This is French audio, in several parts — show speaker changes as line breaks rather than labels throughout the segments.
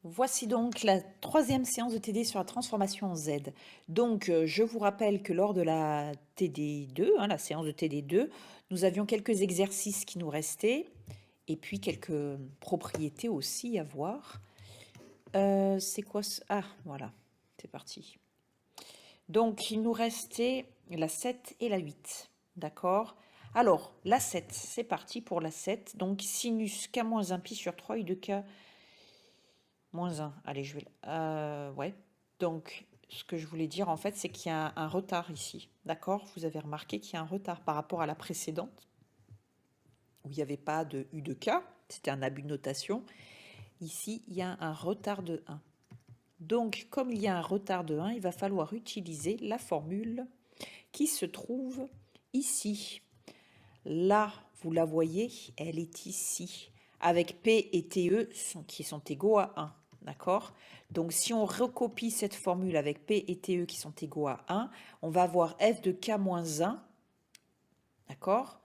Voici donc la troisième séance de TD sur la transformation en Z. Donc, je vous rappelle que lors de la TD2, la séance de TD2, nous avions quelques exercices qui nous restaient et puis quelques propriétés aussi à voir. C'est quoi ce... Ah, voilà, c'est parti. Donc, il nous restait la 7 et la 8, d'accord? Alors, la 7, c'est parti pour la 7. Donc, sinus k-1 pi sur 3 u de k moins 1. Allez, je vais... ouais. Donc, ce que je voulais dire, en fait, c'est qu'il y a un retard ici. D'accord? Vous avez remarqué qu'il y a un retard par rapport à la précédente, où il n'y avait pas de U de K. C'était un abus de notation. Ici, il y a un retard de 1. Donc, comme il y a un retard de 1, il va falloir utiliser la formule qui se trouve ici. Là, vous la voyez, elle est ici, avec P et TE qui sont égaux à 1. D'accord? Donc, si on recopie cette formule avec P et TE qui sont égaux à 1, on va avoir f de k moins 1. D'accord?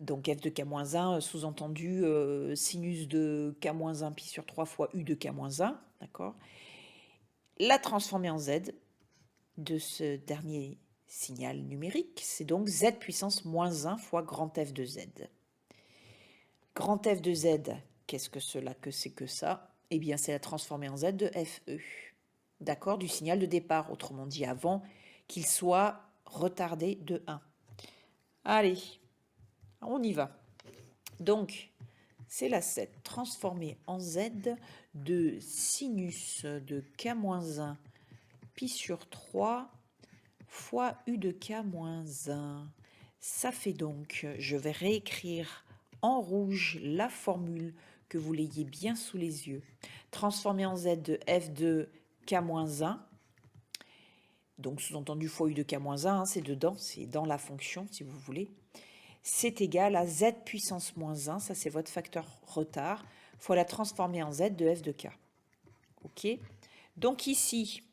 Donc, f de k moins 1, sous-entendu sinus de k moins 1 pi sur 3 fois u de k moins 1. D'accord? La transformer en z de ce dernier signal numérique, c'est donc z puissance moins 1 fois grand F de z. Grand F de z, qu'est-ce que cela que c'est que ça? Eh bien, c'est la transformée en z de FE. D'accord? Du signal de départ, autrement dit avant qu'il soit retardé de 1. Allez, on y va. Donc, c'est la 7 transformée en z de sinus de k-1 pi sur 3 fois u de k-1. Ça fait donc, je vais réécrire en rouge la formule que vous l'ayez bien sous les yeux. Transformer en z de f de k-1, donc sous-entendu fois u de k-1, c'est dedans, c'est dans la fonction si vous voulez. C'est égal à z puissance moins 1, ça c'est votre facteur retard, fois la transformée en z de f de k. Ok? Donc ici,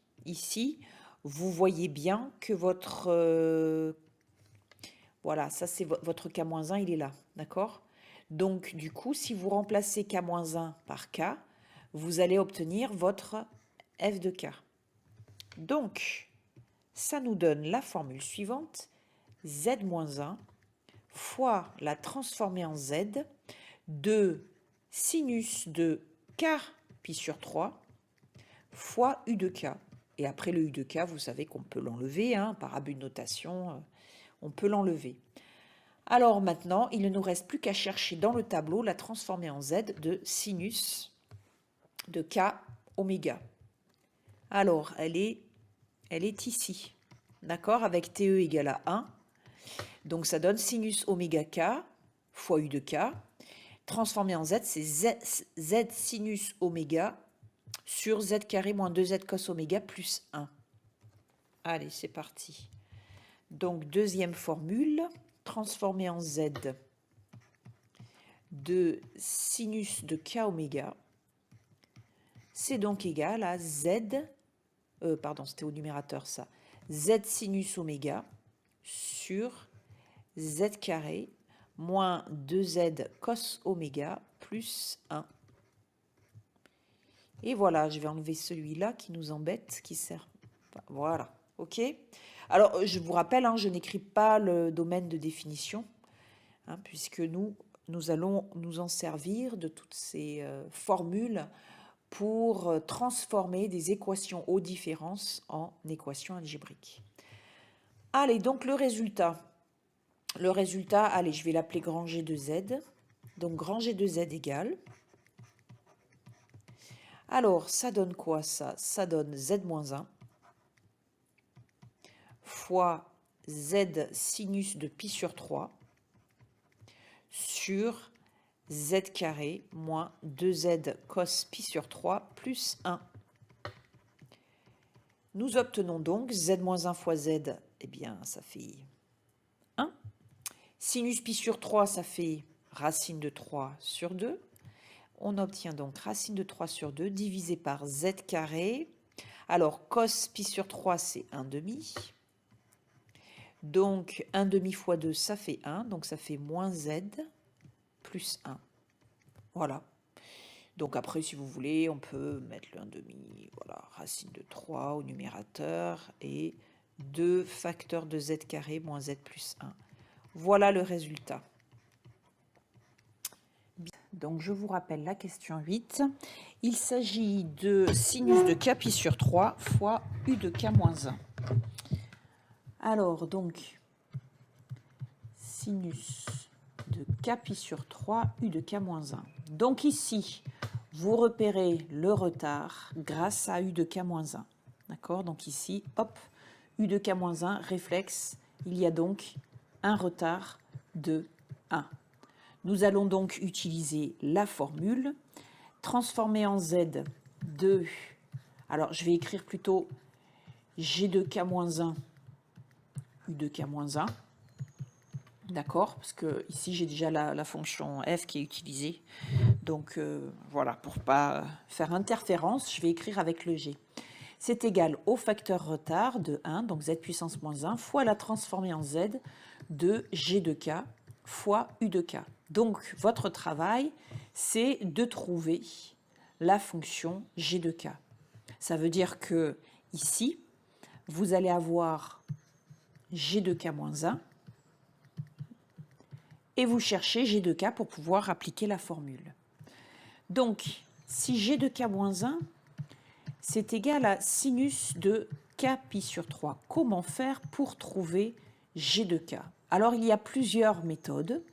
vous voyez bien que votre... voilà, ça c'est votre k-1, il est là, d'accord? Donc du coup, si vous remplacez k-1 par k, vous allez obtenir votre f de k. Donc, ça nous donne la formule suivante, z-1 fois la transformée en z de sinus de k pi sur 3 fois u de k. Et après le u de k, vous savez qu'on peut l'enlever, par abus de notation, on peut l'enlever. Alors maintenant, il ne nous reste plus qu'à chercher dans le tableau la transformée en z de sinus de k oméga. Alors, elle est ici, d'accord, avec TE égale à 1. Donc ça donne sinus oméga k fois u de k. Transformé en z, c'est z sinus oméga sur z carré moins 2z cos oméga plus 1. Allez, c'est parti. Donc, deuxième formule, transformée en z de sinus de k oméga, c'est donc égal à z, pardon, c'était au numérateur ça, z sinus oméga sur z carré moins 2z cos oméga plus 1. Et voilà, je vais enlever celui-là qui nous embête, qui sert. Voilà, ok. Alors, je vous rappelle, je n'écris pas le domaine de définition, puisque nous allons nous en servir de toutes ces formules pour transformer des équations aux différences en équations algébriques. Allez, donc le résultat. Le résultat, allez, je vais l'appeler grand G de Z. Donc grand G de Z égale. Alors, ça donne quoi ça? Ça donne Z-1 fois Z sinus de pi sur 3 sur Z carré moins 2Z cos pi sur 3 plus 1. Nous obtenons donc Z-1 fois Z, eh bien ça fait 1. Sinus pi sur 3, ça fait racine de 3 sur 2. On obtient donc racine de 3 sur 2 divisé par Z carré. Alors cos pi sur 3, c'est 1 demi. Donc 1 demi fois 2, ça fait 1. Donc ça fait moins Z plus 1. Voilà. Donc après, si vous voulez, on peut mettre le 1/2, voilà, racine de 3 au numérateur et 2 facteurs de z carré moins z plus 1. Voilà le résultat. Donc je vous rappelle la question 8. Il s'agit de sinus de k pi sur 3 fois u de k moins 1. Alors donc, sinus de k pi sur 3 u de k moins 1. Donc ici, vous repérez le retard grâce à u de k moins 1. D'accord? Donc ici, hop, u de k moins 1, réflexe, il y a donc un retard de 1. Nous allons donc utiliser la formule, transformer en z de... Alors, je vais écrire plutôt g de k moins 1, u de k moins 1. D'accord? Parce que ici, j'ai déjà la fonction f qui est utilisée. Donc, voilà, pour ne pas faire interférence, je vais écrire avec le g. C'est égal au facteur retard de 1, donc z puissance moins 1, fois la transformée en z de g de k fois u de k. Donc, votre travail, c'est de trouver la fonction g de k. Ça veut dire que ici, vous allez avoir g de k moins 1 et vous cherchez g de k pour pouvoir appliquer la formule. Donc, si g de k moins 1, c'est égal à sinus de k pi sur 3. Comment faire pour trouver g de k? Alors, il y a plusieurs méthodes,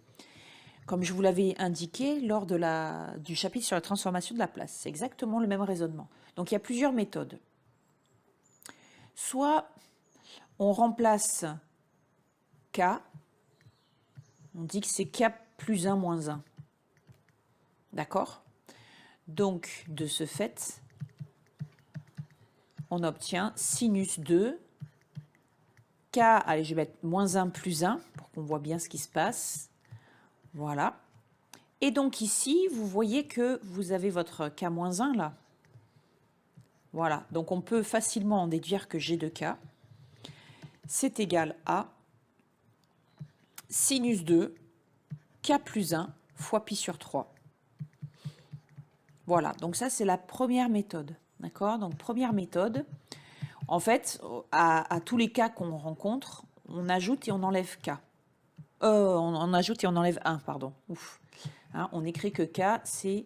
comme je vous l'avais indiqué lors du chapitre sur la transformation de la place. C'est exactement le même raisonnement. Donc, il y a plusieurs méthodes. Soit on remplace k, on dit que c'est k plus 1 moins 1. D'accord? Donc, de ce fait, on obtient sinus de k, allez, je vais mettre moins 1 plus 1 pour qu'on voit bien ce qui se passe. Voilà. Et donc ici, vous voyez que vous avez votre k moins 1 là. Voilà. Donc on peut facilement en déduire que g de k, c'est égal à sinus de k plus 1 fois pi sur 3. Voilà. Donc ça, c'est la première méthode. D'accord? Donc première méthode. En fait, à tous les cas qu'on rencontre, on ajoute et on enlève k. On ajoute et on enlève 1, pardon. Ouf. Hein, on écrit que k, c'est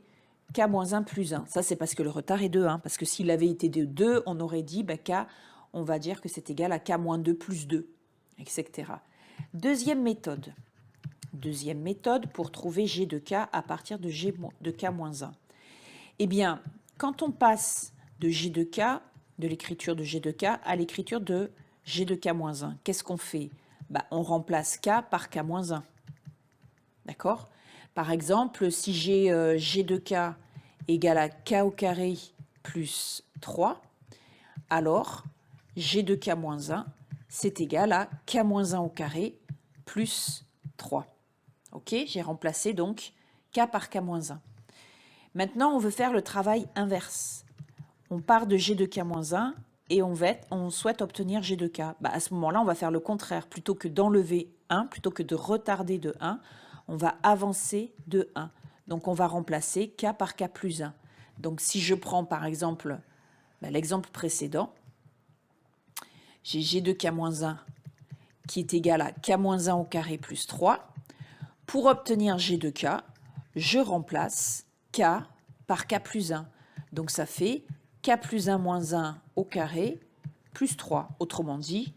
k moins 1 plus 1. Ça, c'est parce que le retard est de 1. Parce que s'il avait été de 2, on aurait dit bah, k, on va dire que c'est égal à k moins 2 plus 2, etc. Deuxième méthode. Deuxième méthode pour trouver g de k à partir de g de k moins 1. Eh bien, quand on passe de g de k, de l'écriture de g de k à l'écriture de g de k moins 1, qu'est-ce qu'on fait? Bah, on remplace k par k moins 1. D'accord? Par exemple, si j'ai g de k égale à k au carré plus 3, alors g de k moins 1, c'est égal à k moins 1 au carré plus 3. Ok? J'ai remplacé donc k par k moins 1. Maintenant, on veut faire le travail inverse. On part de g de k moins 1 et on souhaite obtenir g de k. Bah, à ce moment-là, on va faire le contraire. Plutôt que d'enlever 1, plutôt que de retarder de 1, on va avancer de 1. Donc, on va remplacer k par k plus 1. Donc, si je prends par exemple l'exemple précédent, j'ai g de k moins 1 qui est égal à k moins 1 au carré plus 3. Pour obtenir g de k, je remplace k par k plus 1. Donc, ça fait k plus 1 moins 1 au carré plus 3. Autrement dit,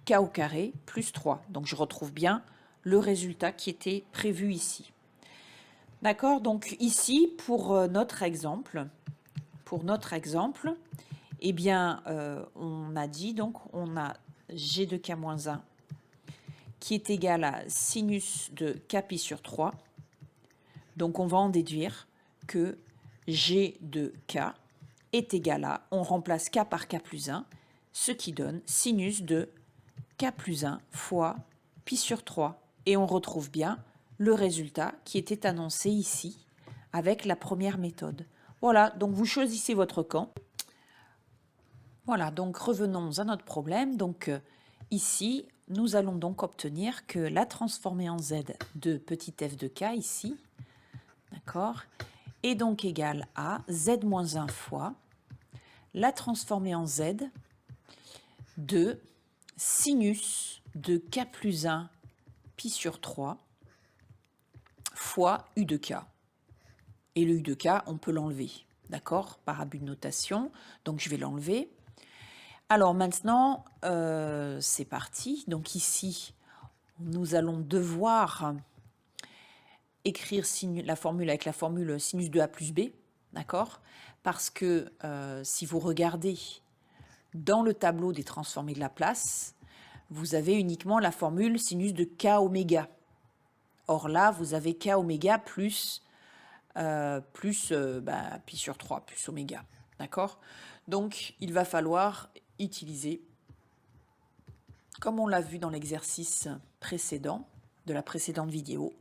k au carré plus 3. Donc, je retrouve bien le résultat qui était prévu ici. D'accord? Donc, ici, pour notre exemple, eh bien, on a dit, donc, on a g de k moins 1 qui est égal à sinus de k pi sur 3. Donc, on va en déduire que g de k est égal à, on remplace k par k plus 1, ce qui donne sinus de k plus 1 fois pi sur 3. Et on retrouve bien le résultat qui était annoncé ici avec la première méthode. Voilà, donc vous choisissez votre camp. Voilà, donc revenons à notre problème. Donc ici, nous allons donc obtenir que la transformée en z de petit f de k ici, d'accord, est donc égal à z moins 1 fois la transformée en z de sinus de k plus 1 pi sur 3 fois u de k. Et le u de k, on peut l'enlever, d'accord, par abus de notation. Donc, je vais l'enlever. Alors maintenant, c'est parti. Donc ici, nous allons devoir écrire la formule avec la formule sinus de a plus b, d'accord? Parce que si vous regardez dans le tableau des transformés de Laplace, vous avez uniquement la formule sinus de k oméga. Or là, vous avez k oméga plus pi sur 3, plus oméga. D'accord? Donc, il va falloir utiliser, comme on l'a vu dans l'exercice précédent, de la précédente vidéo,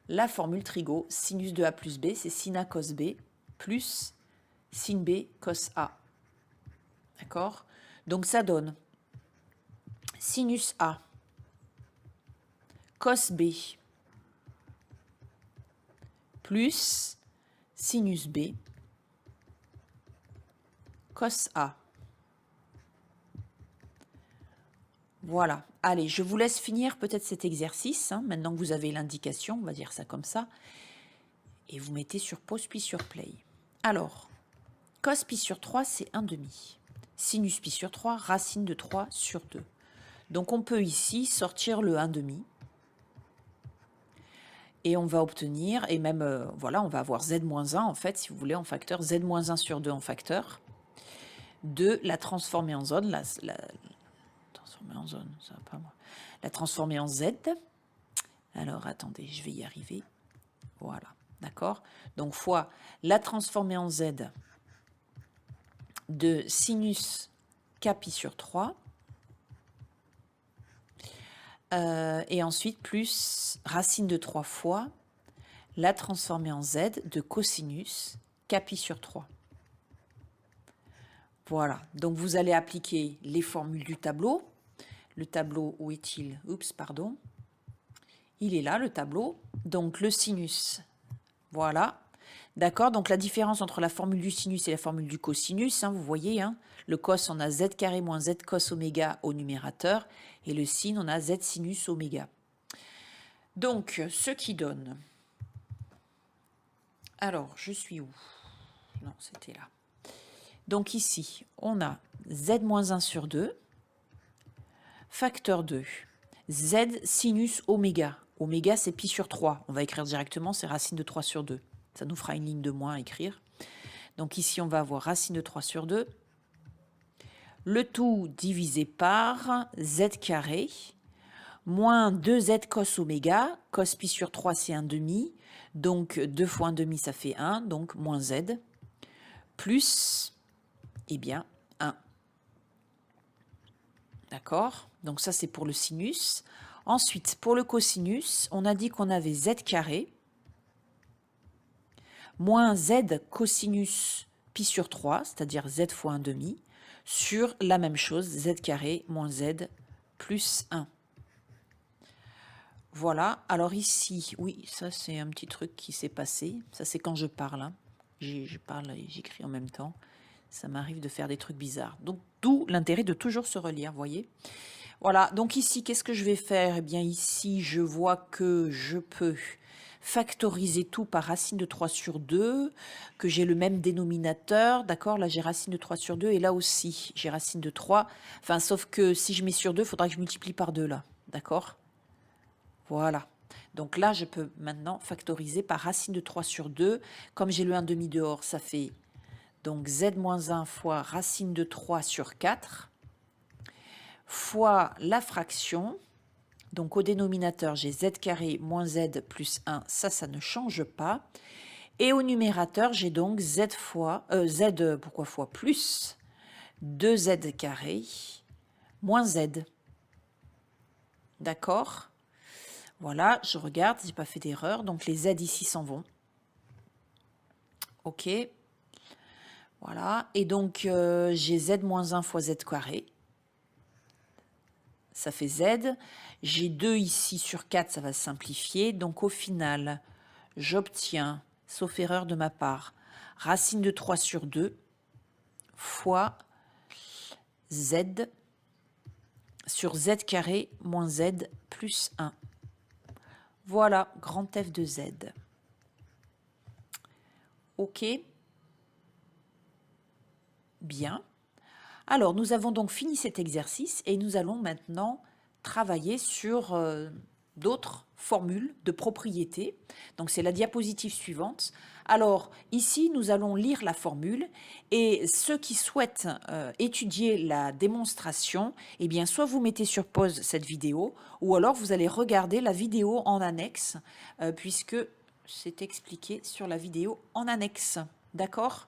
la formule trigo, sinus de a plus b, c'est sin a cos b, plus sin b cos a. D'accord? Donc, ça donne sinus a, cos b, plus sinus b, cos a. Voilà. Allez, je vous laisse finir peut-être cet exercice, hein, maintenant que vous avez l'indication, on va dire ça comme ça. Et vous mettez sur pause puis sur play. Alors, cos pi sur 3, c'est 1/2. Sinus pi sur 3, racine de 3 sur 2. Donc on peut ici sortir le 1/2. Et on va obtenir, et même, voilà, on va avoir z-1 en fait, si vous voulez, en facteur, z-1 sur 2 en facteur, de la transformer en zone, transformer en zone, ça va pas moi. La transformer en z. Alors, attendez, je vais y arriver. Voilà, d'accord? Donc, fois la transformer en z de sinus k pi sur 3. Et ensuite, plus racine de 3 fois la transformer en z de cosinus k pi sur 3. Voilà, donc vous allez appliquer les formules du tableau. Le tableau, où est-il? Oups, pardon. Il est là, le tableau. Donc le sinus, voilà. D'accord, donc la différence entre la formule du sinus et la formule du cosinus, hein, vous voyez, hein, le cos, on a z carré moins z cos oméga au numérateur, et le sin, on a z sinus oméga. Donc, ce qui donne... Alors, je suis où? Non, c'était là. Donc ici, on a z-1 sur 2, facteur 2, z sinus oméga. Oméga, c'est pi sur 3. On va écrire directement, c'est racine de 3 sur 2. Ça nous fera une ligne de moins à écrire. Donc ici, on va avoir racine de 3 sur 2. Le tout divisé par z carré, moins 2z cos oméga. Cos pi sur 3, c'est 1/2. Donc 2 fois 1/2, ça fait 1. Donc moins z. Plus, eh bien, 1. D'accord? Donc ça, c'est pour le sinus. Ensuite, pour le cosinus, on a dit qu'on avait z carré moins z cosinus pi sur 3, c'est-à-dire z fois 1/2, sur la même chose, z carré moins z plus 1. Voilà, alors ici, oui, ça c'est un petit truc qui s'est passé. Ça c'est quand je parle, hein. Je parle et j'écris en même temps. Ça m'arrive de faire des trucs bizarres. Donc, d'où l'intérêt de toujours se relire, vous voyez. Voilà, donc ici, qu'est-ce que je vais faire? Eh bien, ici, je vois que je peux factoriser tout par racine de 3 sur 2, que j'ai le même dénominateur, d'accord? Là, j'ai racine de 3 sur 2, et là aussi, j'ai racine de 3. Enfin, sauf que si je mets sur 2, il faudra que je multiplie par 2, là, d'accord? Voilà. Donc là, je peux maintenant factoriser par racine de 3 sur 2. Comme j'ai le 1/2 dehors, ça fait donc z-1 fois racine de 3 sur 4 fois la fraction. Donc au dénominateur, j'ai z carré moins z plus 1. Ça ne change pas. Et au numérateur, j'ai donc pourquoi fois plus 2z carré moins z. D'accord? Voilà, je regarde, j'ai pas fait d'erreur. Donc les z ici s'en vont. Ok. Voilà. Et donc j'ai z-1 fois z carré. Ça fait z. J'ai 2 ici sur 4, ça va se simplifier. Donc au final, j'obtiens sauf erreur de ma part, racine de 3 sur 2 fois z sur z carré moins z plus 1. Voilà, grand F de z. OK. Bien. Alors, nous avons donc fini cet exercice et nous allons maintenant travailler sur d'autres formules de propriétés. Donc, c'est la diapositive suivante. Alors, ici, nous allons lire la formule et ceux qui souhaitent étudier la démonstration, eh bien, soit vous mettez sur pause cette vidéo ou alors vous allez regarder la vidéo en annexe puisque c'est expliqué sur la vidéo en annexe. D'accord ?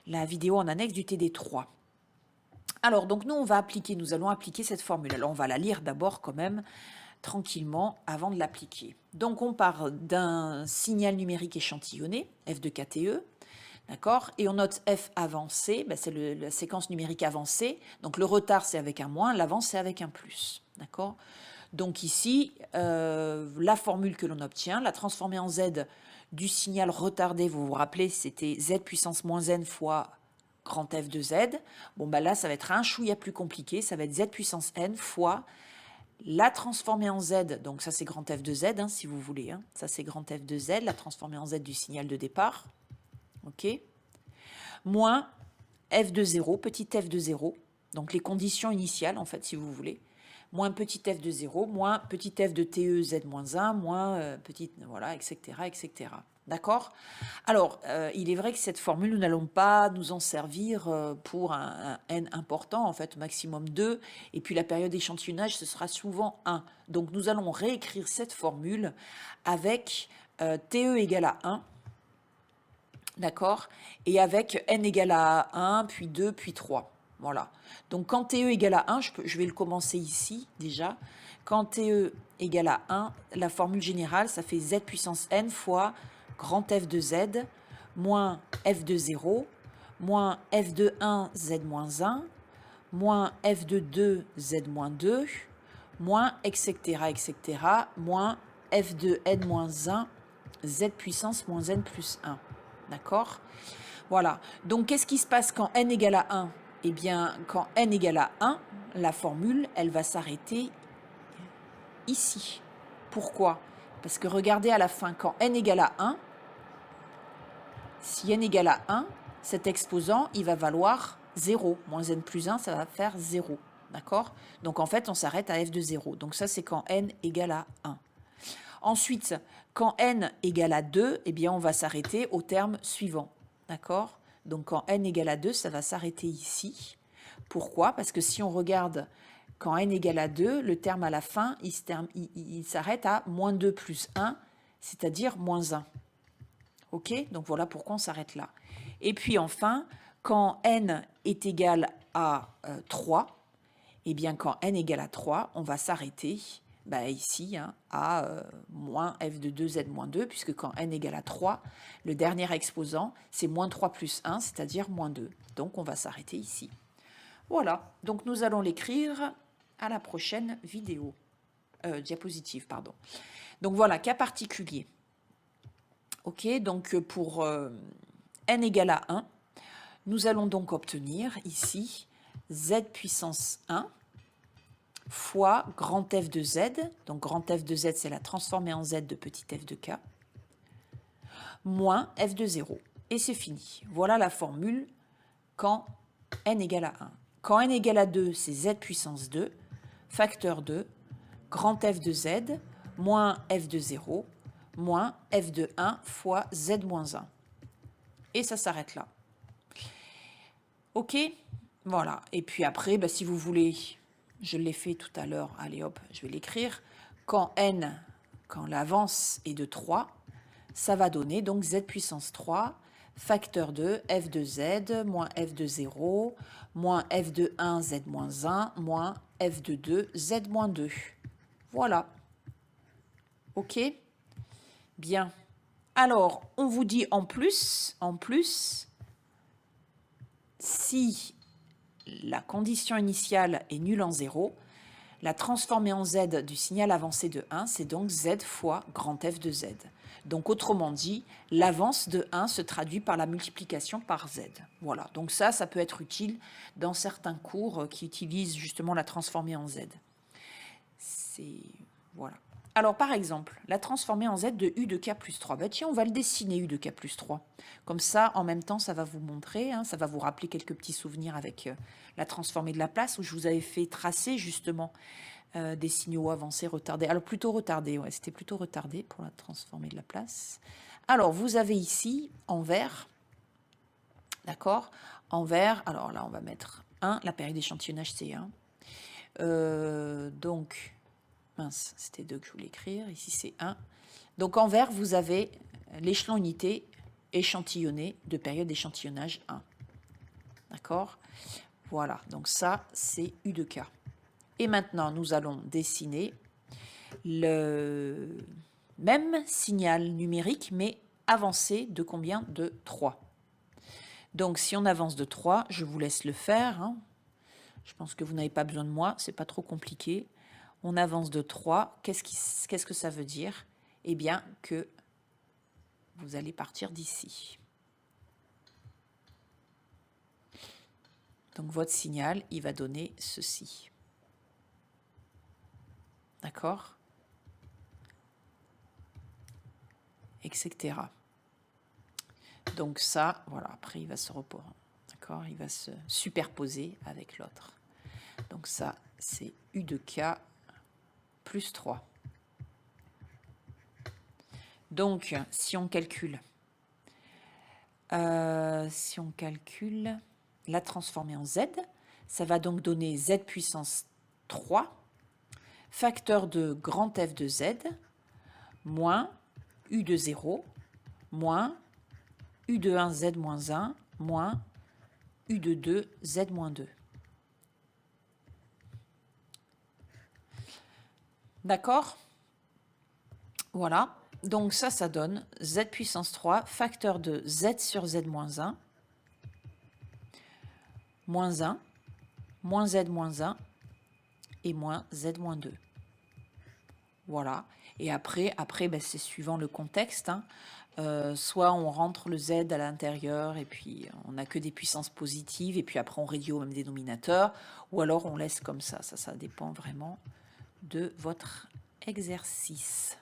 La vidéo en annexe du TD3. Alors, donc nous allons appliquer cette formule. Alors, on va la lire d'abord quand même tranquillement avant de l'appliquer. Donc, on part d'un signal numérique échantillonné, f de KTE, d'accord? Et on note f avancé, c'est la séquence numérique avancée. Donc, le retard, c'est avec un moins, l'avance, c'est avec un plus, d'accord? Donc ici, la formule que l'on obtient, la transformer en z du signal retardé, vous vous rappelez, c'était z puissance moins n fois grand F de z. Bon, bah là, ça va être un chouïa plus compliqué, ça va être z puissance n fois la transformer en z, donc ça c'est grand F de z, hein, si vous voulez, hein. Ça c'est grand F de z, la transformer en z du signal de départ, ok, moins f de 0, petit f de 0, donc les conditions initiales en fait, si vous voulez, moins petit f de 0, moins petit f de TE z-1, moins petit, voilà, etc., etc. D'accord? Alors, il est vrai que cette formule, nous n'allons pas nous en servir pour un n important, en fait, maximum 2, et puis la période d'échantillonnage, ce sera souvent 1. Donc, nous allons réécrire cette formule avec TE égale à 1, d'accord? Et avec n égale à 1, puis 2, puis 3. Voilà. Donc, quand TE égale à 1, je vais le commencer ici, déjà. Quand TE égale à 1, la formule générale, ça fait z puissance n fois grand F de z, moins F de 0, moins F de 1, z-1, moins F de 2, z-2, moins etc., etc., moins F de n-1, z puissance moins n plus 1. D'accord? Voilà. Donc, qu'est-ce qui se passe quand n égale à 1? Eh bien, quand n égale à 1, la formule, elle va s'arrêter ici. Pourquoi? Parce que regardez à la fin, quand n égale à 1, si n égale à 1, cet exposant, il va valoir 0. Moins n plus 1, ça va faire 0. D'accord? Donc, en fait, on s'arrête à f de 0. Donc, ça, c'est quand n égale à 1. Ensuite, quand n égale à 2, eh bien, on va s'arrêter au terme suivant. D'accord? Donc, quand n égale à 2, ça va s'arrêter ici. Pourquoi? Parce que si on regarde quand n égale à 2, le terme à la fin, il s'arrête à moins 2 plus 1, c'est-à-dire moins 1. Ok? Donc, voilà pourquoi on s'arrête là. Et puis, enfin, quand n est égal à 3, eh bien, quand n égale à 3, on va s'arrêter ici à moins f de 2z-2, puisque quand n égale à 3, le dernier exposant, c'est moins 3 plus 1, c'est-à-dire moins 2. Donc, on va s'arrêter ici. Voilà, donc nous allons l'écrire à la prochaine vidéo. Diapositive, pardon. Donc, voilà, cas particulier. Ok, donc pour n égale à 1, nous allons donc obtenir ici z puissance 1 fois grand F de Z, donc grand F de Z, c'est la transformée en Z de petit f de k, moins f de 0. Et c'est fini. Voilà la formule quand n égale à 1. Quand n égale à 2, c'est Z puissance 2, facteur 2, grand F de Z, moins f de 0, moins f de 1 fois Z moins 1. Et ça s'arrête là. Ok? Voilà. Et puis après, si vous voulez... Je l'ai fait tout à l'heure, allez hop, je vais l'écrire. Quand l'avance est de 3, ça va donner donc z puissance 3, facteur de f de z, moins f de 0, moins f de 1, z moins 1, moins f de 2, z moins 2. Voilà. Ok? Bien. Alors, on vous dit en plus, si la condition initiale est nulle en 0, La transformée en z du signal avancé de 1, c'est donc z fois grand F de z. Donc autrement dit, l'avance de 1 se traduit par la multiplication par z. Voilà, donc ça peut être utile dans certains cours qui utilisent justement la transformée en z. Voilà. Alors par exemple, la transformée en z de u de k plus 3. Ben, tiens, on va le dessiner u de k plus 3. Comme ça, en même temps, ça va vous montrer, ça va vous rappeler quelques petits souvenirs avec la transformée de Laplace, où je vous avais fait tracer justement des signaux avancés, retardés. Alors plutôt retardés, ouais, c'était plutôt retardé pour la transformée de Laplace. Alors vous avez ici, en vert, d'accord, en vert, alors là on va mettre 1, la période d'échantillonnage c'est 1. Donc, mince, c'était 2 que je voulais écrire, ici c'est 1. Donc en vert, vous avez l'échelon unité échantillonné de période d'échantillonnage 1. D'accord? Voilà, donc ça c'est U de K. Et maintenant, nous allons dessiner le même signal numérique, mais avancé de combien? De 3. Donc si on avance de 3, je vous laisse le faire. Je pense que vous n'avez pas besoin de moi, c'est pas trop compliqué. On avance de 3. Qu'est-ce que ça veut dire? Eh bien que vous allez partir d'ici. Donc votre signal, il va donner ceci. D'accord? Etc. Donc ça, voilà, après il va se reposer. D'accord? Il va se superposer avec l'autre. Donc ça, c'est U de K plus 3. Donc, si on calcule la transformée en Z, ça va donc donner Z puissance 3, facteur de grand F de Z, moins U de 0, moins U de 1, Z moins 1, moins U de 2, Z moins 2. D'accord? Voilà. Donc ça donne Z puissance 3, facteur de Z sur Z moins 1, moins 1, moins Z moins 1 et moins Z moins 2. Voilà. Et après ben, c'est suivant le contexte. Soit on rentre le Z à l'intérieur et puis on n'a que des puissances positives et puis après on réduit au même dénominateur, ou alors on laisse comme ça. Ça dépend vraiment de votre exercice.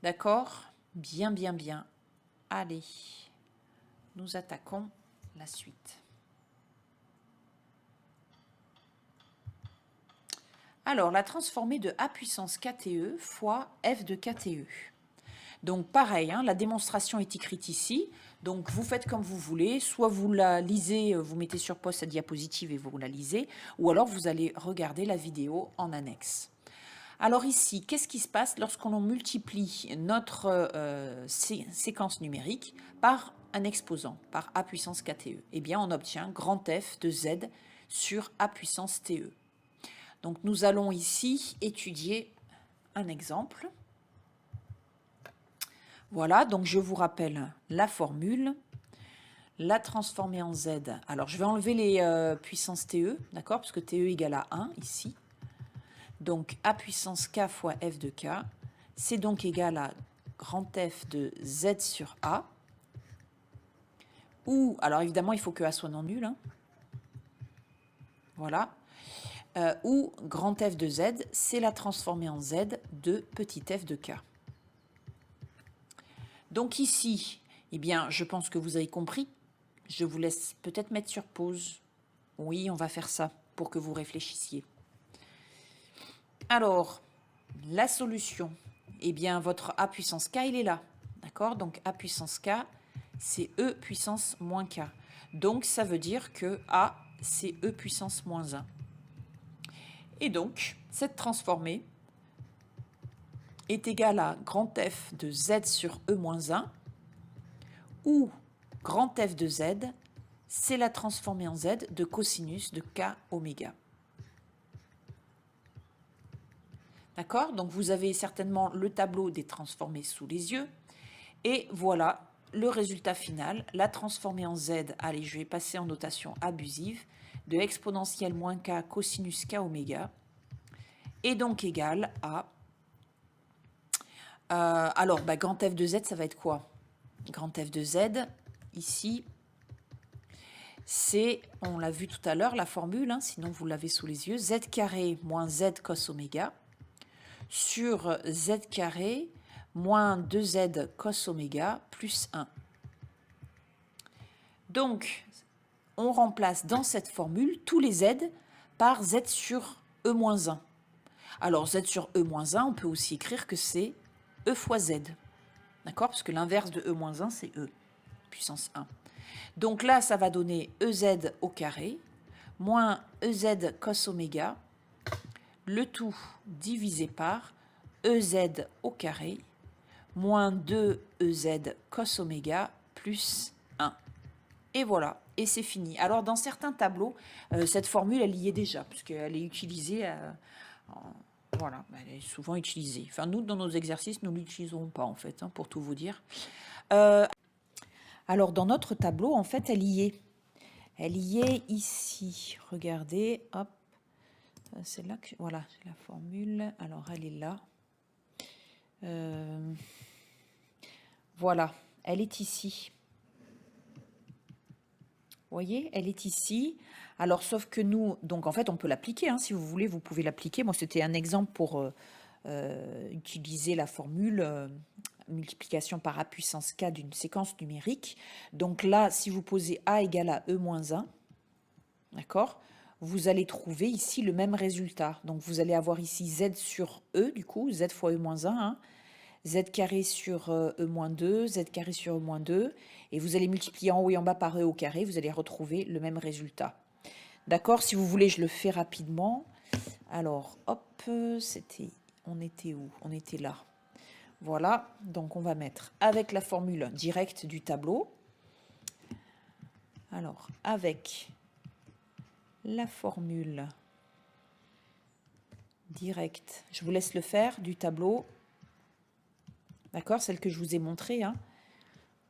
D'accord? Bien, bien, bien. Allez, nous attaquons la suite. Alors, la transformée de A puissance KTE fois F de KTE. Donc, pareil, la démonstration est écrite ici. Donc, vous faites comme vous voulez. Soit vous la lisez, vous mettez sur pause cette diapositive et vous la lisez, ou alors vous allez regarder la vidéo en annexe. Alors ici, qu'est-ce qui se passe lorsqu'on multiplie notre séquence numérique par un exposant, par A puissance KTE? Eh bien, on obtient grand F de Z sur A puissance TE. Donc, nous allons ici étudier un exemple. Voilà, donc je vous rappelle la formule. La transformer en Z. Alors, je vais enlever les puissances TE, d'accord? Parce que TE égale à 1 ici. Donc, A puissance K fois F de K, c'est donc égal à grand F de Z sur A. Ou, alors évidemment, il faut que A soit non nul. Voilà. Ou grand F de Z, c'est la transformée en Z de petit f de K. Donc ici, eh bien, je pense que vous avez compris. Je vous laisse peut-être mettre sur pause. Oui, on va faire ça pour que vous réfléchissiez. Alors, la solution, eh bien, votre A puissance K, il est là. D'accord? Donc, A puissance K, c'est E puissance moins K. Donc, ça veut dire que A, c'est E puissance moins 1. Et donc, cette transformée est égale à grand F de Z sur E moins 1, où grand F de Z, c'est la transformée en Z de cosinus de K oméga. D'accord? Donc, vous avez certainement le tableau des transformées sous les yeux. Et voilà le résultat final. La transformée en Z, allez, je vais passer en notation abusive, de exponentielle moins k cosinus k oméga est donc égal à... alors, grand F de Z, ça va être quoi? Grand F de Z, ici, c'est, on l'a vu tout à l'heure, la formule, hein, sinon vous l'avez sous les yeux, Z carré moins Z cos oméga sur Z carré moins 2Z cos oméga plus 1. Donc, on remplace dans cette formule tous les Z par Z sur E moins 1. Alors, Z sur E moins 1, on peut aussi écrire que c'est E fois Z. D'accord? Parce que l'inverse de E moins 1, c'est E, puissance 1. Donc là, ça va donner EZ au carré, moins EZ cos oméga, le tout divisé par EZ au carré, moins 2EZ cos oméga, plus 1. Et voilà, et c'est fini. Alors, dans certains tableaux, cette formule, elle y est déjà, puisqu'elle est utilisée... voilà, elle est souvent utilisée. Enfin, nous, dans nos exercices, nous ne l'utiliserons pas, en fait, hein, pour tout vous dire. Alors, dans notre tableau, en fait, elle y est. Elle y est ici. Regardez, hop. C'est là que... Voilà, j'ai la formule. Alors, elle est là. Voilà, elle est ici. Vous voyez, elle est ici. Alors, sauf que nous, donc en fait, on peut l'appliquer. Hein, si vous voulez, vous pouvez l'appliquer. Moi, c'était un exemple pour utiliser la formule multiplication par A puissance K d'une séquence numérique. Donc là, si vous posez A égale à E moins 1, d'accord, vous allez trouver ici le même résultat. Donc, vous allez avoir ici Z sur E, du coup, Z fois E moins 1, hein, Z carré sur E moins 2, Z carré sur E moins 2, et vous allez multiplier en haut et en bas par E au carré, vous allez retrouver le même résultat. D'accord? Si vous voulez, je le fais rapidement. Alors, hop, on était où? On était là. Voilà, donc on va mettre avec la formule directe du tableau. Alors, avec la formule directe, je vous laisse le faire du tableau. D'accord, celle que je vous ai montrée. Hein.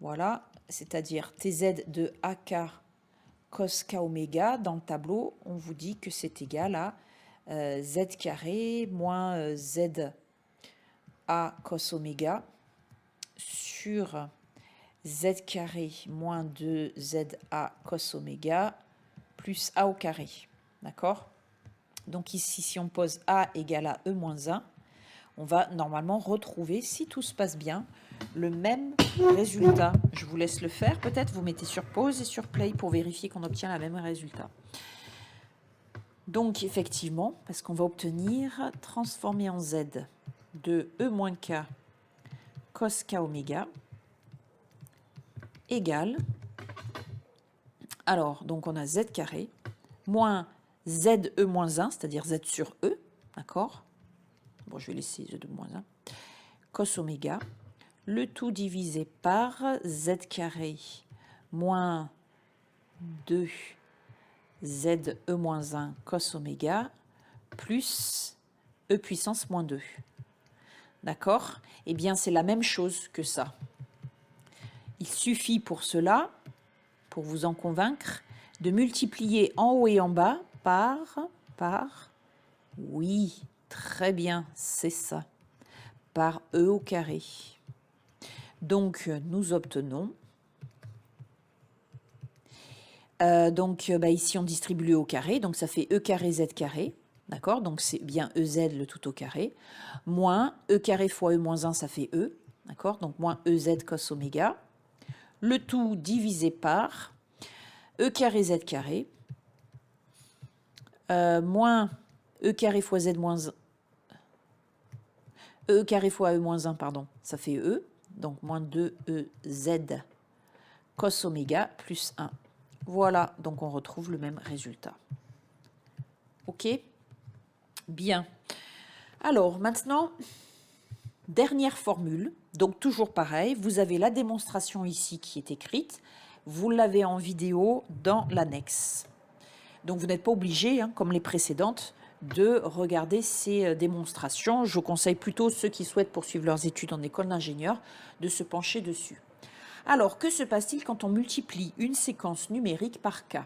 Voilà, c'est-à-dire TZ de AK cos K oméga. Dans le tableau, on vous dit que c'est égal à Z carré moins Z A cos oméga sur Z carré moins 2ZA cos oméga plus A au carré. D'accord? Donc ici, si on pose A égale à E moins 1, on va normalement retrouver, si tout se passe bien, le même résultat. Je vous laisse le faire. Peut-être vous mettez sur pause et sur play pour vérifier qu'on obtient le même résultat. Donc effectivement, parce qu'on va obtenir transformer en Z de E moins K cos K oméga égale, alors donc on a Z carré moins ZE moins 1, c'est-à-dire Z sur E, d'accord? Bon, je vais laisser Z de moins 1, cos oméga, le tout divisé par Z carré moins 2 ZE moins 1 cos oméga plus E puissance moins 2. D'accord? Eh bien, c'est la même chose que ça. Il suffit pour cela, pour vous en convaincre, de multiplier en haut et en bas par, oui, très bien, c'est ça, par E au carré. Donc, nous obtenons, ici on distribue le E au carré, donc ça fait E carré Z carré, d'accord, donc c'est bien EZ le tout au carré, moins E carré fois E moins 1, ça fait E, d'accord, donc moins EZ cos oméga, le tout divisé par E carré Z carré, moins E carré fois Z moins E carré fois E moins 1, pardon, ça fait E, donc moins 2EZ cos oméga plus 1. Voilà, donc on retrouve le même résultat. OK? Bien. Alors, maintenant, dernière formule. Donc, toujours pareil, vous avez la démonstration ici qui est écrite. Vous l'avez en vidéo dans l'annexe. Donc, vous n'êtes pas obligé, hein, comme les précédentes, de regarder ces démonstrations. Je conseille plutôt ceux qui souhaitent poursuivre leurs études en école d'ingénieur de se pencher dessus. Alors, que se passe-t-il quand on multiplie une séquence numérique par K?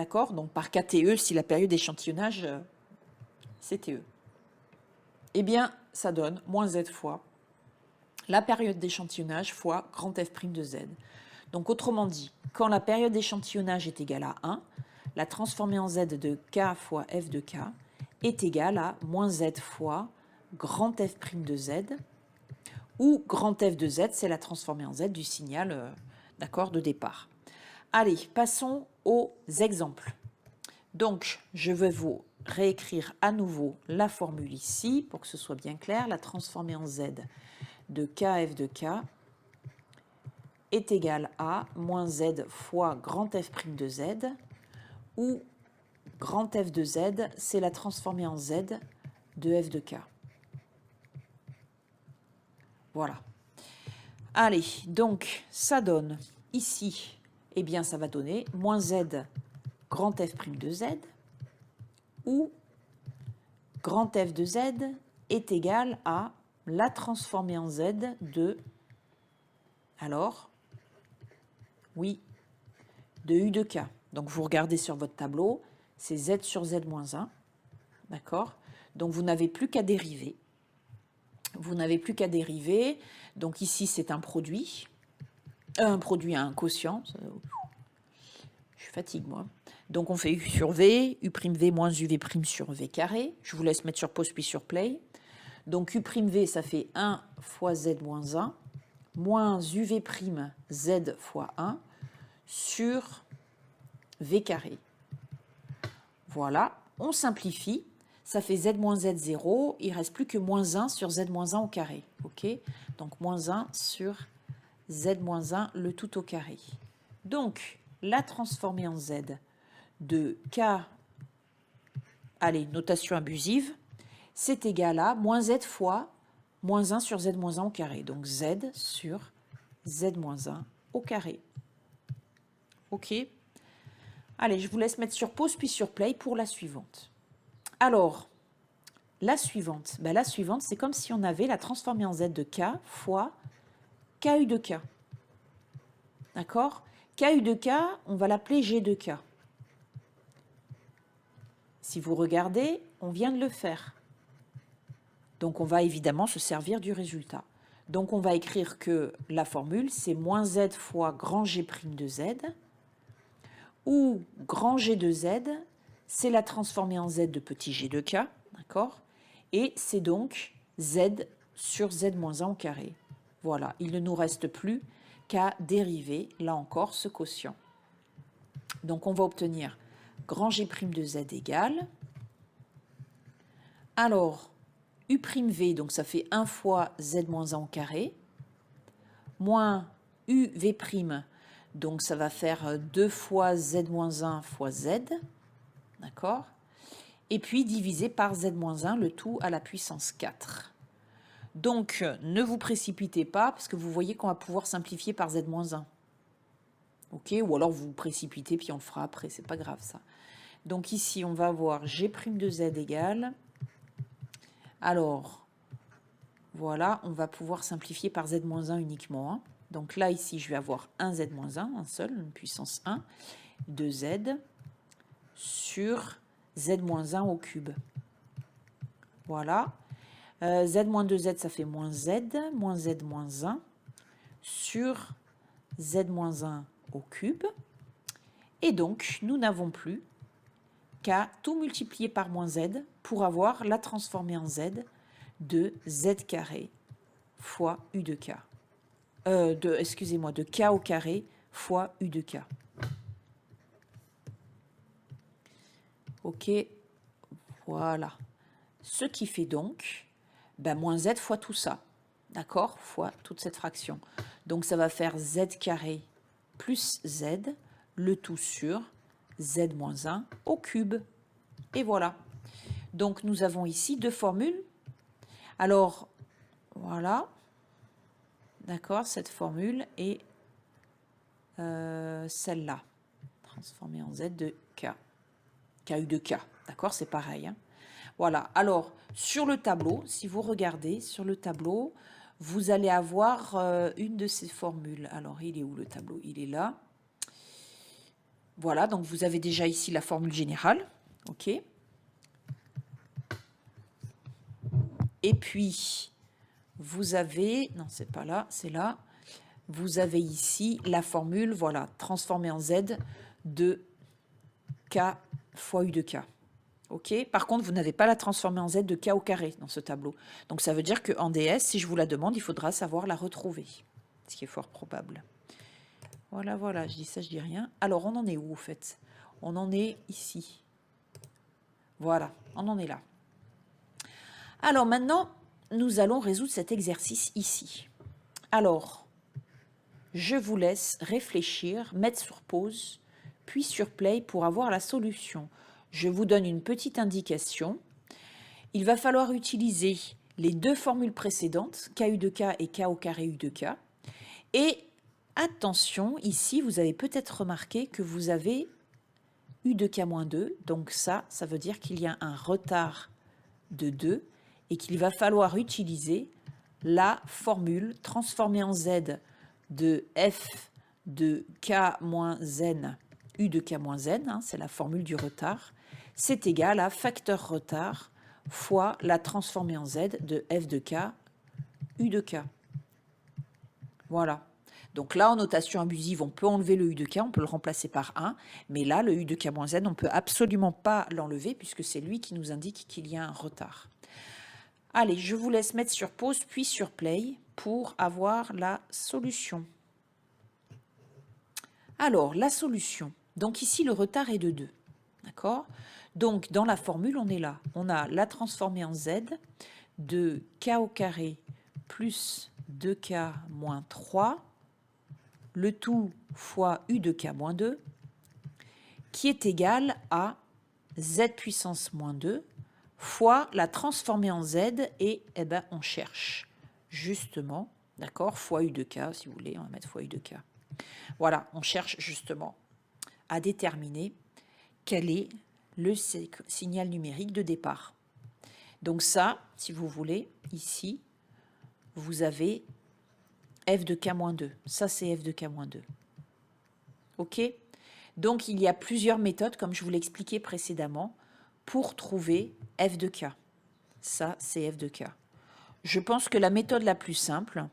D'accord? Donc par KTE, si la période d'échantillonnage, c'est TE. Eh bien, ça donne moins Z fois la période d'échantillonnage fois grand F' de Z. Donc autrement dit, quand la période d'échantillonnage est égale à 1, la transformée en Z de K fois F de K est égale à moins Z fois grand F' de Z, où grand F de Z, c'est la transformée en Z du signal d'accord, de départ. Allez, passons aux exemples. Donc, je vais vous réécrire à nouveau la formule ici, pour que ce soit bien clair. La transformée en Z de KF de K est égale à moins Z fois grand F' de Z, où grand F de Z, c'est la transformée en Z de F de K. Voilà. Allez, donc, ça donne ici, eh bien, ça va donner moins Z grand F' de Z, où grand F de Z est égal à la transformée en Z de, alors, oui, de U de K. Donc, vous regardez sur votre tableau, c'est Z sur Z moins 1, d'accord? Donc, vous n'avez plus qu'à dériver. Vous n'avez plus qu'à dériver. Donc, ici, c'est un produit à un quotient. Je fatigue, moi. Donc, on fait U sur V, U'V moins UV' sur V carré. Je vous laisse mettre sur pause puis sur play. Donc, U'V, ça fait 1 fois Z moins 1, moins UV' Z fois 1 sur V carré. Voilà, on simplifie. Ça fait Z moins Z0. Il ne reste plus que moins 1 sur Z moins 1 au carré. OK? Donc, moins 1 sur Z moins 1, le tout au carré. Donc, la transformée en Z de K, allez, notation abusive, c'est égal à moins Z fois moins 1 sur Z moins 1 au carré. Donc Z sur Z moins 1 au carré. OK? Allez, je vous laisse mettre sur pause puis sur play pour la suivante. Alors, la suivante, la suivante, c'est comme si on avait la transformée en Z de K fois KU de K. D'accord? KU de K, on va l'appeler G de K. Si vous regardez, on vient de le faire. Donc, on va évidemment se servir du résultat. Donc, on va écrire que la formule, c'est moins Z fois grand G' de Z, où grand G de Z, c'est la transformée en Z de petit g de K, d'accord? Et c'est donc Z sur Z moins 1 au carré. Voilà, il ne nous reste plus qu'à dériver, là encore, ce quotient. Donc, on va obtenir grand G' de Z égale. Alors, U'V, donc ça fait 1 fois Z moins 1 au carré, moins UV', donc ça va faire 2 fois Z moins 1 fois Z, d'accord? Et puis divisé par Z moins 1, le tout à la puissance 4. Donc, ne vous précipitez pas, parce que vous voyez qu'on va pouvoir simplifier par Z moins 1. OK? Ou alors vous vous précipitez, puis on le fera après, c'est pas grave ça. Donc ici, on va avoir G' de Z égale. Alors, voilà, on va pouvoir simplifier par Z-1 uniquement. Hein. Donc là, ici, je vais avoir un Z-1, un seul, une puissance 1, de Z sur Z-1 au cube. Voilà. Z-2Z, ça fait moins Z-1 sur Z-1 au cube. Et donc, nous n'avons plus qu'à tout multiplier par moins Z pour avoir la transformée en Z de Z carré fois U de K. Excusez-moi, de K au carré fois U de K. OK, voilà. Ce qui fait donc moins Z fois tout ça, d'accord, fois toute cette fraction. Donc ça va faire Z carré plus Z, le tout sur Z moins 1 au cube. Et voilà. Donc nous avons ici deux formules. Alors, voilà. D'accord, cette formule est celle-là. Transformée en Z de K. KU de K. D'accord, c'est pareil. Hein. Voilà. Alors, sur le tableau, si vous regardez sur le tableau, vous allez avoir une de ces formules. Alors, il est où le tableau? Il est là. Voilà, donc vous avez déjà ici la formule générale. OK. Et puis, vous avez... Non, c'est pas là, c'est là. Vous avez ici la formule, voilà, transformée en Z de K fois U de K. OK. Par contre, vous n'avez pas la transformée en Z de K au carré dans ce tableau. Donc, ça veut dire qu'en DS, si je vous la demande, il faudra savoir la retrouver. Ce qui est fort probable. Voilà, voilà, je dis ça, je dis rien. Alors, on en est où, au fait? On en est ici. Voilà, on en est là. Alors, maintenant, nous allons résoudre cet exercice ici. Alors, je vous laisse réfléchir, mettre sur pause, puis sur play pour avoir la solution. Je vous donne une petite indication. Il va falloir utiliser les deux formules précédentes, KU de K et K au carré U de K. Et attention, ici, vous avez peut-être remarqué que vous avez U de K-2. Donc ça veut dire qu'il y a un retard de 2 et qu'il va falloir utiliser la formule transformée en Z de F de K-N, U de K-N, hein, c'est la formule du retard, c'est égal à facteur retard fois la transformée en Z de F de K, U de K. Voilà. Donc là, en notation abusive, on peut enlever le U de K, on peut le remplacer par 1, mais là, le U de K-Z, on ne peut absolument pas l'enlever puisque c'est lui qui nous indique qu'il y a un retard. Allez, je vous laisse mettre sur pause puis sur play pour avoir la solution. Alors, la solution. Donc ici, le retard est de 2. D'accord? Donc, dans la formule, on est là. On a la transformée en Z de K au carré plus 2K moins 3, le tout fois U de K moins 2, qui est égal à Z puissance moins 2 fois la transformée en Z et eh ben, on cherche justement, d'accord, fois U de K, si vous voulez, on va mettre fois U de K. Voilà, on cherche justement à déterminer quel est le signal numérique de départ. Donc ça, si vous voulez, ici, vous avez F de K-2. Ça, c'est F de K-2. OK? Donc, il y a plusieurs méthodes, comme je vous l'expliquais précédemment, pour trouver F de K. Ça, c'est F de K. Je pense que la méthode la plus simple,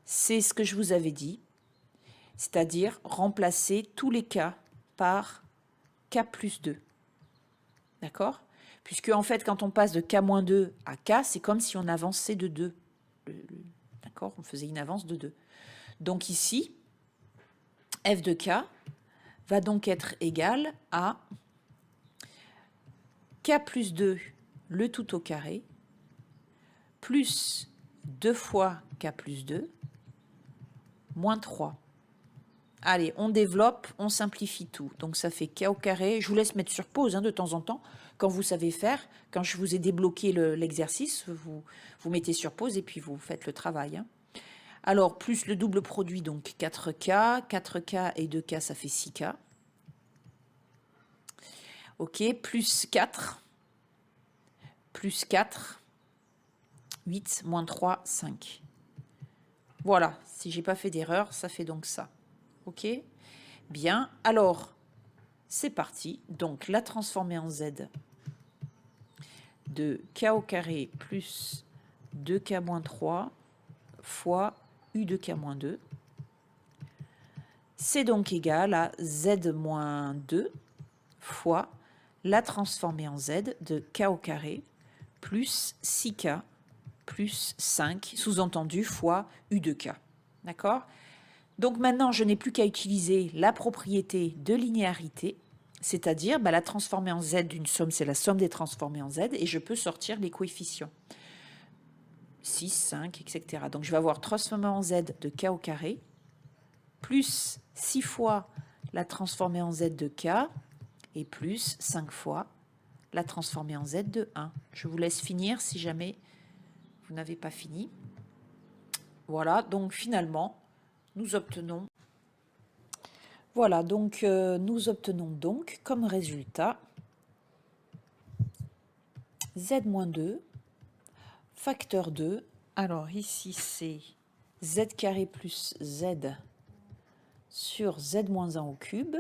c'est ce que je vous avais dit, c'est-à-dire remplacer tous les K par K plus 2. D'accord? Puisque, en fait, quand on passe de K-2 à K, c'est comme si on avançait de 2. D'accord? On faisait une avance de 2. Donc ici, F de K va donc être égal à K plus 2, le tout au carré, plus 2 fois K plus 2, moins 3. Allez, on développe, on simplifie tout. Donc ça fait K au carré. Je vous laisse mettre sur pause de temps en temps. Quand vous savez faire, quand je vous ai débloqué l'exercice, vous mettez sur pause et puis vous faites le travail. Alors, plus le double produit, donc 4K. 4K et 2K, ça fait 6K. OK, plus 4. Plus 4. 8, moins 3, 5. Voilà, si j'ai pas fait d'erreur, ça fait donc ça. OK? Bien, alors, c'est parti. Donc, la transformer en Z de K au carré plus 2K moins 3 fois U de K moins 2. C'est donc égal à Z moins 2 fois la transformée en Z de K au carré plus 6K plus 5, sous-entendu, fois U de K. D'accord? Donc maintenant, je n'ai plus qu'à utiliser la propriété de linéarité, c'est-à-dire la transformée en Z d'une somme, c'est la somme des transformées en Z, et je peux sortir les coefficients. 6, 5, etc. Donc je vais avoir transformée en Z de K au carré, plus 6 fois la transformée en Z de K, et plus 5 fois la transformée en Z de 1. Je vous laisse finir si jamais vous n'avez pas fini. Voilà, donc finalement, nous obtenons donc comme résultat Z-2, facteur 2. Alors ici, c'est Z carré plus Z sur Z-1 au cube.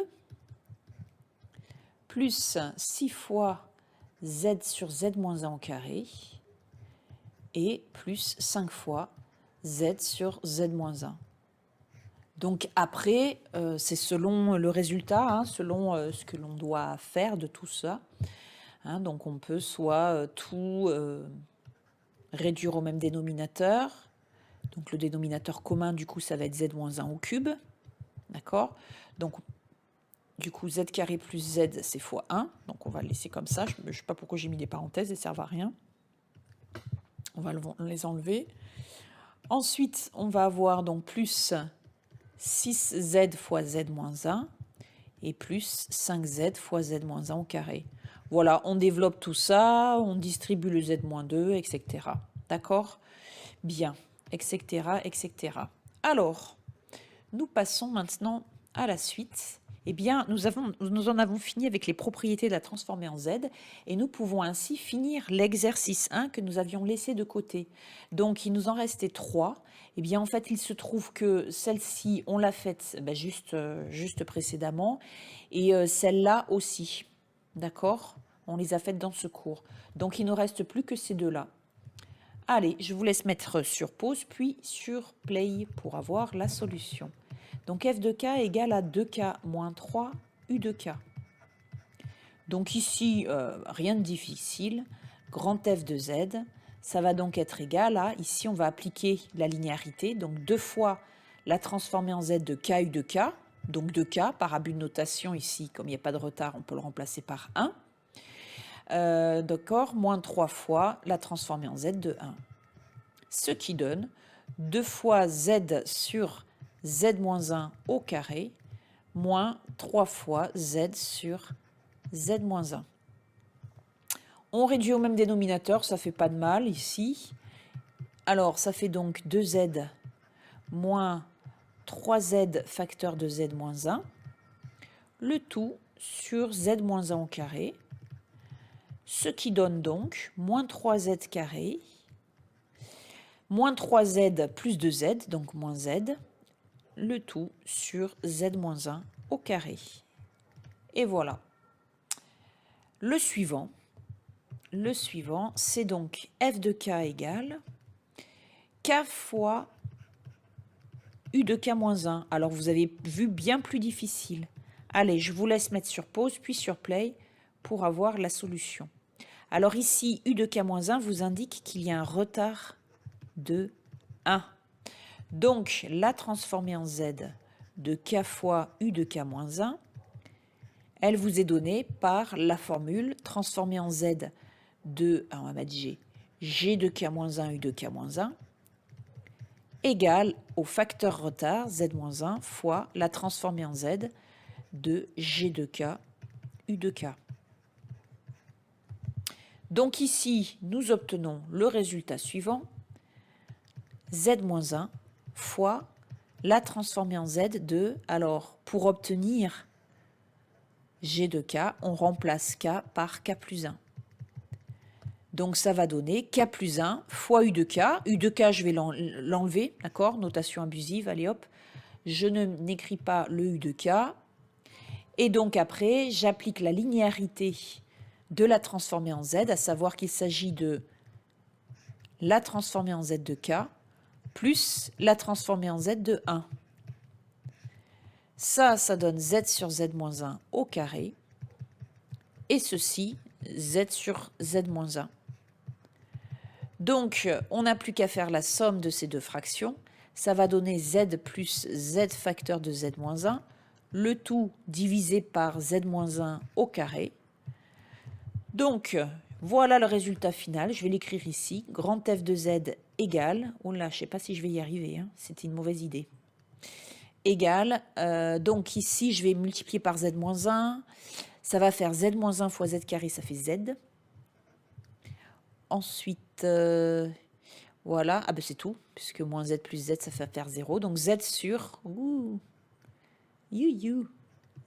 plus 6 fois z sur z-1 au carré, et plus 5 fois z sur z-1. Donc après, c'est selon le résultat, hein, selon ce que l'on doit faire de tout ça. Hein, donc on peut soit tout réduire au même dénominateur. Donc le dénominateur commun, du coup, ça va être z-1 au cube. D'accord? Donc du coup, z carré plus z, c'est fois 1. Donc on va le laisser comme ça. Je ne sais pas pourquoi j'ai mis des parenthèses, elles ne servent à rien. On va les enlever. Ensuite, on va avoir donc plus 6z fois z-1 et plus 5z fois z-1 au carré. Voilà, on développe tout ça, on distribue le z-2, etc. D'accord? Bien, etc., etc. Alors, nous passons maintenant à la suite. Eh bien, nous en avons fini avec les propriétés de la transformée en z, et nous pouvons ainsi finir l'exercice 1 que nous avions laissé de côté. Donc, il nous en restait 3. Eh bien, en fait, il se trouve que celle-ci, on l'a faite juste précédemment, et celle-là aussi. D'accord? On les a faites dans ce cours. Donc, il ne reste plus que ces deux-là. Allez, je vous laisse mettre sur pause, puis sur play pour avoir la solution. Donc f de k égale à 2k moins 3 u de k. Donc ici, rien de difficile. Grand f de z, ça va donc être égal à, ici on va appliquer la linéarité, donc 2 fois la transformée en z de k u de k, donc 2k par abus de notation ici, comme il n'y a pas de retard, on peut le remplacer par 1. D'accord, moins 3 fois la transformée en z de 1. Ce qui donne 2 fois z sur z-1 au carré, moins 3 fois z sur z-1. On réduit au même dénominateur, ça fait pas de mal ici. Alors, ça fait donc 2z moins 3z facteur de z-1, le tout sur z-1 au carré, ce qui donne donc moins 3z carré, moins 3z plus 2z, donc moins z, le tout sur z-1 au carré. Et voilà. Le suivant, c'est donc f de k égale k fois u de k moins 1. Alors, vous avez vu bien plus difficile. Allez, je vous laisse mettre sur pause, puis sur play, pour avoir la solution. Alors ici, u de k moins 1 vous indique qu'il y a un retard de 1. Donc, la transformée en z de k fois u de k moins 1, elle vous est donnée par la formule transformée en z de, on va mettre g de k moins 1, u de k moins 1, égale au facteur retard z-1 fois la transformée en z de g de k, u de k. Donc ici, nous obtenons le résultat suivant, z-1 fois la transformée en z de, alors pour obtenir g de k, on remplace k par k plus 1. Donc ça va donner k plus 1 fois u de k. U de k, je vais l'enlever, d'accord? Notation abusive, allez hop. Je n'écris pas le u de k. Et donc après, j'applique la linéarité de la transformée en z, à savoir qu'il s'agit de la transformée en z de k plus la transformée en z de 1. Ça donne z sur z-1 au carré. Et ceci, z sur z-1. Donc, on n'a plus qu'à faire la somme de ces deux fractions. Ça va donner z plus z facteur de z-1, le tout divisé par z-1 au carré. Donc, voilà le résultat final. Je vais l'écrire ici. Grand f de z égale, oh là, je ne sais pas si je vais y arriver, hein, c'était une mauvaise idée. Égale, donc ici, je vais multiplier par z-1. Ça va faire z-1 fois z carré, ça fait z. Ensuite, voilà, ah ben c'est tout, puisque moins z plus z, ça fait faire 0. Donc z sur,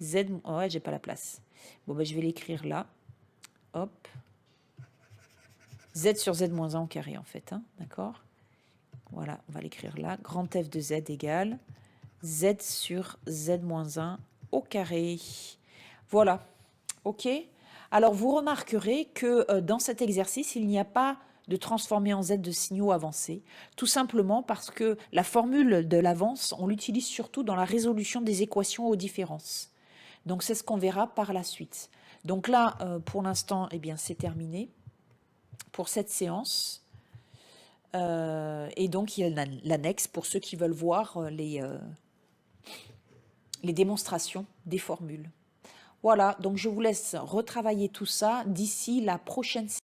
z, oh ouais, j'ai pas la place. Bon, ben je vais l'écrire là. Hop. Z sur z-1 au carré, en fait, hein, d'accord? Voilà, on va l'écrire là. Grand f de z égale z sur z-1 au carré. Voilà. OK? Alors, vous remarquerez que dans cet exercice, il n'y a pas de transformer en Z de signaux avancés, tout simplement parce que la formule de l'avance, on l'utilise surtout dans la résolution des équations aux différences. Donc, c'est ce qu'on verra par la suite. Donc là, pour l'instant, eh bien, c'est terminé pour cette séance. Et donc, il y a l'annexe pour ceux qui veulent voir les démonstrations des formules. Voilà, donc je vous laisse retravailler tout ça d'ici la prochaine séance.